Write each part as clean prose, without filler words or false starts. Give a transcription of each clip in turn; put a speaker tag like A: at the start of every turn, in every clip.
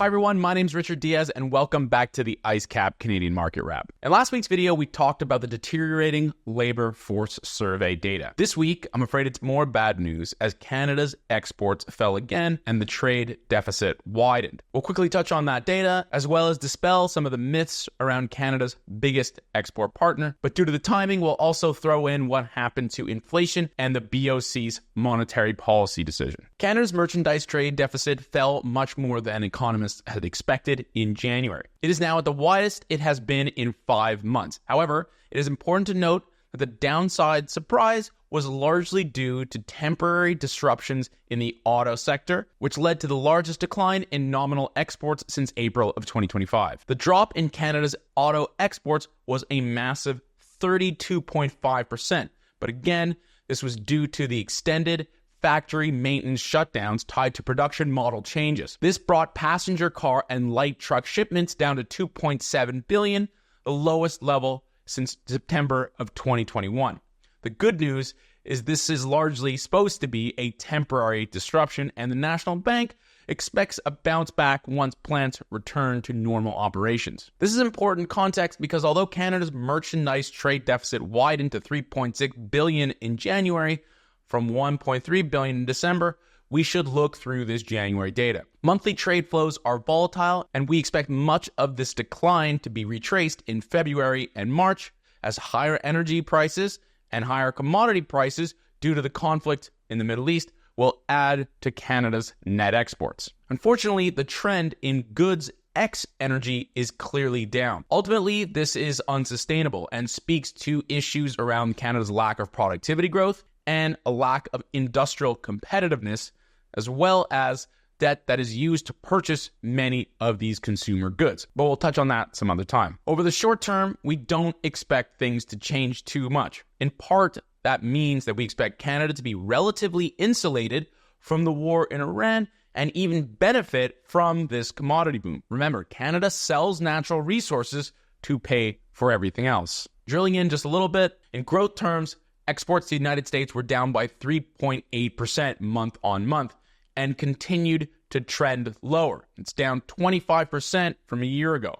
A: Hi everyone, my name's Richard Diaz and welcome back to the IceCap Canadian Market Wrap. In last week's video, we talked about the deteriorating labor force survey data. This week, I'm afraid it's more bad news as Canada's exports fell again and the trade deficit widened. We'll quickly touch on that data as well as dispel some of the myths around Canada's biggest export partner. But due to the timing, we'll also throw in what happened to inflation and the BOC's monetary policy decision. Canada's merchandise trade deficit fell much more than economists had expected in January. It is now at the widest it has been in 5 months. However, it is important to note that the downside surprise was largely due to temporary disruptions in the auto sector, which led to the largest decline in nominal exports since April of 2025. The drop in Canada's auto exports was a massive 32.5%. But again, this was due to the extended factory maintenance shutdowns tied to production model changes. This brought passenger car and light truck shipments down to 2.7 billion, the lowest level since September of 2021. The good news is this is largely supposed to be a temporary disruption, and the National Bank expects a bounce back once plants return to normal operations. This is important context because although Canada's merchandise trade deficit widened to 3.6 billion in January, from 1.3 billion in December, we should look through this January data. Monthly trade flows are volatile, and we expect much of this decline to be retraced in February and March as higher energy prices and higher commodity prices due to the conflict in the Middle East will add to Canada's net exports. Unfortunately, the trend in goods X energy is clearly down. Ultimately, this is unsustainable and speaks to issues around Canada's lack of productivity growth and a lack of industrial competitiveness, as well as debt that is used to purchase many of these consumer goods. But we'll touch on that some other time. Over the short term, we don't expect things to change too much. In part, that means that we expect Canada to be relatively insulated from the war in Iran and even benefit from this commodity boom. Remember, Canada sells natural resources to pay for everything else. Drilling in just a little bit, in growth terms, exports to the United States were down by 3.8% month on month and continued to trend lower. It's down 25% from a year ago.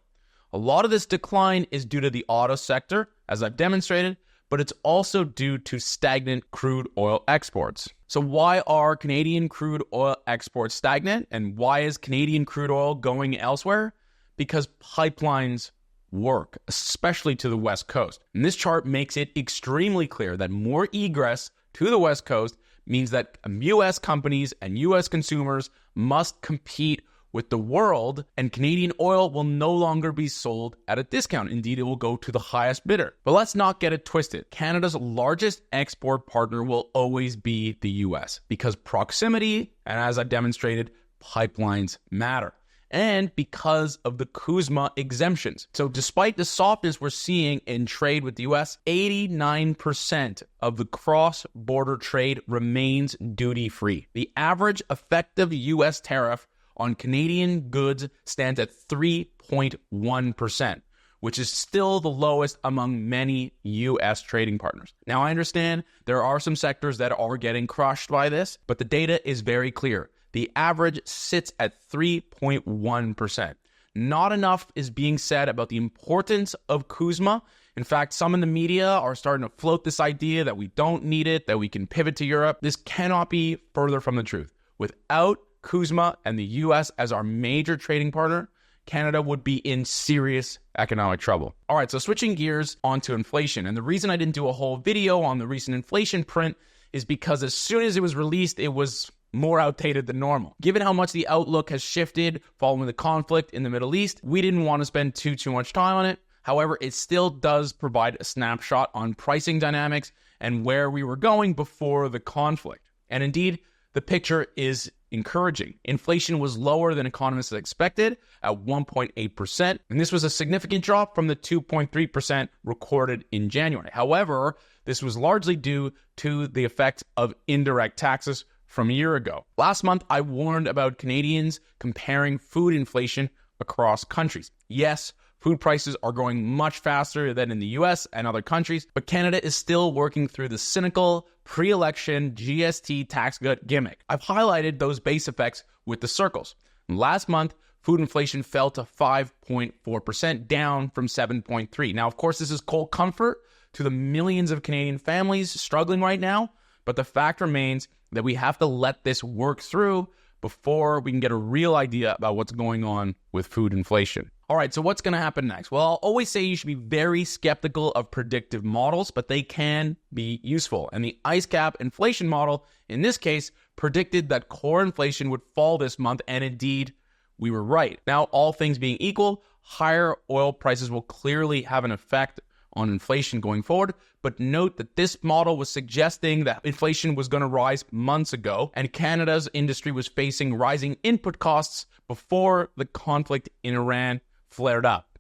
A: A lot of this decline is due to the auto sector, as I've demonstrated, but it's also due to stagnant crude oil exports. So why are Canadian crude oil exports stagnant, and why is Canadian crude oil going elsewhere? Because pipelines work, especially to the West Coast. And this chart makes it extremely clear that more egress to the West Coast means that U.S. companies and U.S. consumers must compete with the world, and Canadian oil will no longer be sold at a discount. Indeed, it will go to the highest bidder. But let's not get it twisted. Canada's largest export partner will always be the U.S. because proximity, and as I've demonstrated, pipelines matter. And because of the CUSMA exemptions. So despite the softness we're seeing in trade with the US, 89% of the cross-border trade remains duty-free. The average effective US tariff on Canadian goods stands at 3.1%, which is still the lowest among many US trading partners. Now, I understand there are some sectors that are getting crushed by this, but the data is very clear. The average sits at 3.1%. Not enough is being said about the importance of CUSMA. In fact, some in the media are starting to float this idea that we don't need it, that we can pivot to Europe. This cannot be further from the truth. Without CUSMA and the US as our major trading partner, Canada would be in serious economic trouble. All right, so switching gears onto inflation. And the reason I didn't do a whole video on the recent inflation print is because as soon as it was released, it was more outdated than normal. Given how much the outlook has shifted following the conflict in the Middle East, we didn't want to spend too much time on it. However, it still does provide a snapshot on pricing dynamics and where we were going before the conflict. And indeed, the picture is encouraging. Inflation was lower than economists expected at 1.8%, and this was a significant drop from the 2.3% recorded in January. However, this was largely due to the effect of indirect taxes from a year ago. Last month, I warned about Canadians comparing food inflation across countries. Yes, food prices are growing much faster than in the US and other countries, but Canada is still working through the cynical pre-election GST tax cut gimmick. I've highlighted those base effects with the circles. Last month, food inflation fell to 5.4%, down from 7.3%. Now, of course, this is cold comfort to the millions of Canadian families struggling right now, but the fact remains that we have to let this work through before we can get a real idea about what's going on with food inflation. All right, so what's going to happen next? Well, I'll always say you should be very skeptical of predictive models, but they can be useful. And the IceCap inflation model, in this case, predicted that core inflation would fall this month, and indeed, we were right. Now, all things being equal, higher oil prices will clearly have an effect on inflation going forward, but note that this model was suggesting that inflation was going to rise months ago, and Canada's industry was facing rising input costs before the conflict in Iran flared up.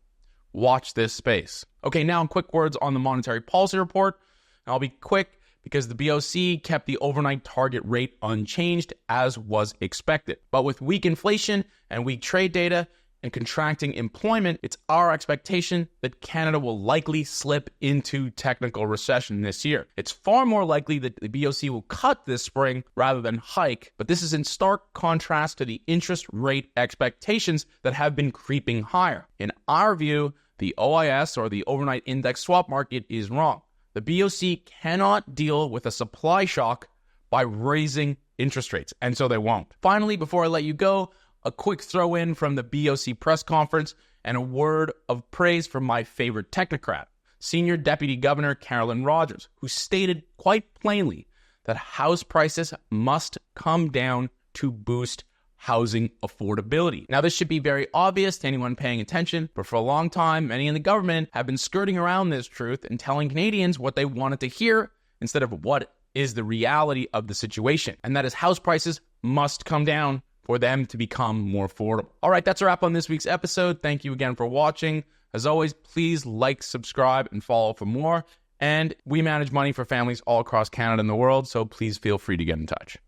A: Watch this space. Okay, now quick words on the monetary policy report. I'll be quick because the BOC kept the overnight target rate unchanged as was expected. But with weak inflation and weak trade data and contracting employment, it's our expectation that Canada will likely slip into technical recession this year. It's far more likely that the BOC will cut this spring rather than hike, but this is in stark contrast to the interest rate expectations that have been creeping higher. In our view, the OIS, or the overnight index swap market, is wrong. The BOC cannot deal with a supply shock by raising interest rates, and so they won't. Finally, before I let you go, a quick throw in from the BOC press conference and a word of praise from my favorite technocrat, Senior Deputy Governor Carolyn Rogers, who stated quite plainly that house prices must come down to boost housing affordability. Now, this should be very obvious to anyone paying attention, but for a long time, many in the government have been skirting around this truth and telling Canadians what they wanted to hear instead of what is the reality of the situation, and that is house prices must come down for them to become more affordable. All right, that's a wrap on this week's episode. Thank you again for watching. As always, please like, subscribe, and follow for more. And we manage money for families all across Canada and the world, so please feel free to get in touch.